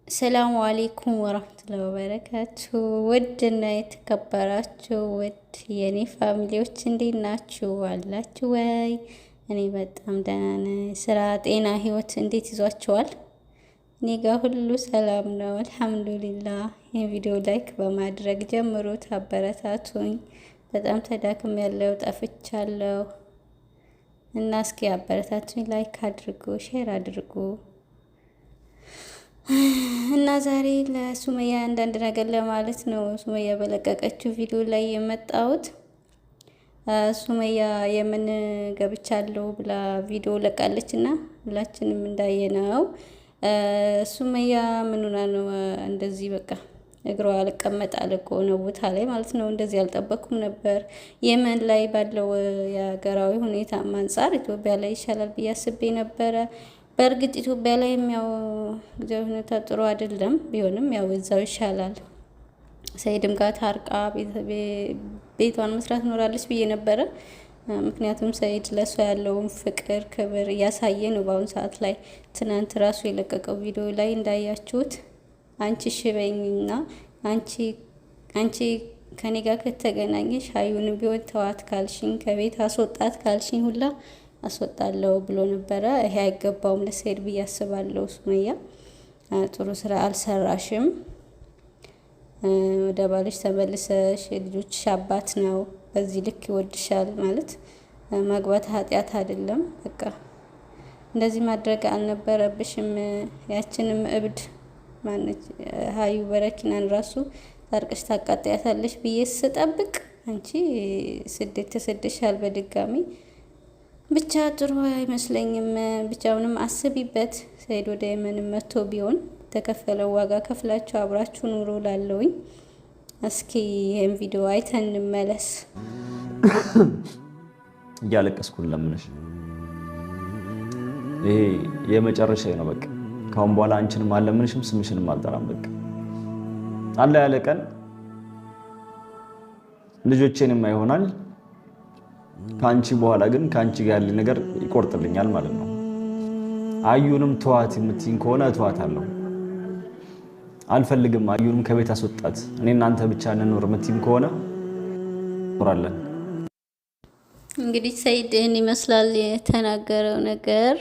ሰላም አለይኩም ወራህመቱላሂ ወበረካቱ። ውድና የተከበራችሁ ውድ የኔ ፋሚሊዎች እንዴት ናችሁ? አላችሁ ወይ? እኔ በጣም ደህና ነኝ። ስራ፣ ጤና፣ ህይወት እንዴት ይዟችኋል? እኔ ጋር ሁሉ ሰላም ነው አልሐምዱሊላህ። ይህን ቪዲዮ ላይክ በማድረግ ጀምሩት፣ አበረታቱኝ። በጣም ተዳክም ያለው ጠፍቻለሁ እና እስኪ አበረታቱኝ። ላይክ አድርጉ፣ ሼር አድርጉ። እና ዛሬ ለሱመያ አንዳንድ ነገር ለማለት ነው። ሱመያ በለቀቀችው ቪዲዮ ላይ የመጣሁት ሱመያ የምን ገብቻለሁ ብላ ቪዲዮ ለቃለች እና ሁላችንም እንዳየነው ሱመያ ምኑና ነው እንደዚህ በቃ እግሯ አልቀመጥ አለ እኮ ነው ቦታ ላይ ማለት ነው። እንደዚህ አልጠበኩም ነበር። የመን ላይ ባለው የሀገራዊ ሁኔታ አንፃር ኢትዮጵያ ላይ ይሻላል ብዬ አስቤ ነበረ። በእርግጥ ኢትዮጵያ ላይ ያው ጊዜያዊ ሁኔታ ጥሩ አይደለም፣ ቢሆንም ያው እዛው ይሻላል። ሰይድም ጋር ታርቃ ቤቷን መስራት ኖራለች ብዬ ነበረ። ምክንያቱም ሰይድ ለሷ ያለውን ፍቅር ክብር እያሳየ ነው በአሁኑ ሰዓት ላይ። ትናንት ራሱ የለቀቀው ቪዲዮ ላይ እንዳያችሁት አንቺ ሽበኝና አንቺ ከኔ ጋር ከተገናኘሽ ሀዩንም ቢሆን ተዋት ካልሽኝ፣ ከቤት አስወጣት ካልሽኝ ሁላ አስወጣለሁ ብሎ ነበረ። ይሄ አይገባውም ለሰይድ ብዬ አስባለሁ። ሱመያ ጥሩ ስራ አልሰራሽም። ወደ ባልሽ ተመልሰሽ የልጆችሽ አባት ነው፣ በዚህ ልክ ይወድሻል ማለት ማግባት ኃጢአት አይደለም። በቃ እንደዚህ ማድረግ አልነበረብሽም። ያችንም እብድ ማነች ሀዩ በረኪናን ራሱ ታርቀሽ ታቃጥያታለሽ ብዬ ስጠብቅ አንቺ ስደት ተሰደሻል በድጋሚ። ብቻ ጥሩ አይመስለኝም። ብቻውንም አስቢበት። ሰይድ ወደ የመን መጥቶ ቢሆን ተከፈለው ዋጋ ከፍላችሁ አብራችሁ ኑሮ ላለውኝ። እስኪ ይሄን ቪዲዮ አይተን እንመለስ። እያለቀስኩን ለምንሽ ይሄ የመጨረሻ ነው። በቃ ካሁን በኋላ አንቺንም አለምንሽም ስምሽንም አልጠራም። በቃ አለ ያለ ቀን ልጆቼንም አይሆናል። ካንቺ በኋላ ግን ካንቺ ጋር ያለ ነገር ይቆርጥልኛል ማለት ነው። አዩንም ተዋት የምትይኝ ከሆነ ተዋታለሁ። አልፈልግም አዩንም ከቤት አስወጣት፣ እኔ እናንተ ብቻ እንኖር የምትይኝ ከሆነ ኖራለን። እንግዲህ ሰይድ ይህን ይመስላል የተናገረው ነገር።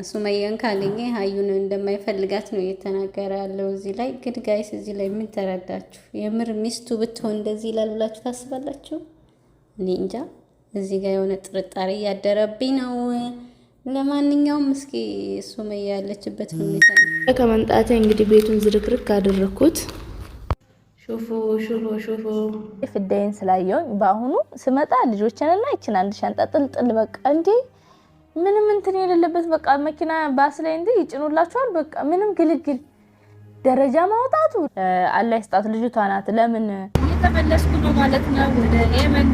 ሱመያን ካገኘ ሀዩን እንደማይፈልጋት ነው እየተናገረ ያለው እዚህ ላይ። ግን ጋይስ እዚህ ላይ ምን ተረዳችሁ? የምር ሚስቱ ብትሆን እንደዚህ ይላል ብላችሁ ታስባላችሁ? እኔ እንጃ። እዚህ ጋር የሆነ ጥርጣሬ እያደረብኝ ነው። ለማንኛውም እስኪ ሱመያ ያለችበት ሁኔታ ነው ከመንጣቴ እንግዲህ ቤቱን ዝርክርክ አደረኩት። ሹፉ ፍዳይን ስላየውኝ በአሁኑ ስመጣ ልጆችንና ይችን አንድ ሻንጣ ጥልጥል በቃ እንዴ ምንም እንትን የሌለበት በቃ መኪና ባስ ላይ እንዴ ይጭኑላችኋል። በቃ ምንም ግልግል ደረጃ ማውጣቱ አላህ ይስጣት። ልጅቷ ናት። ለምን እየተመለስኩ ነው ማለት ነው ወደ የመን።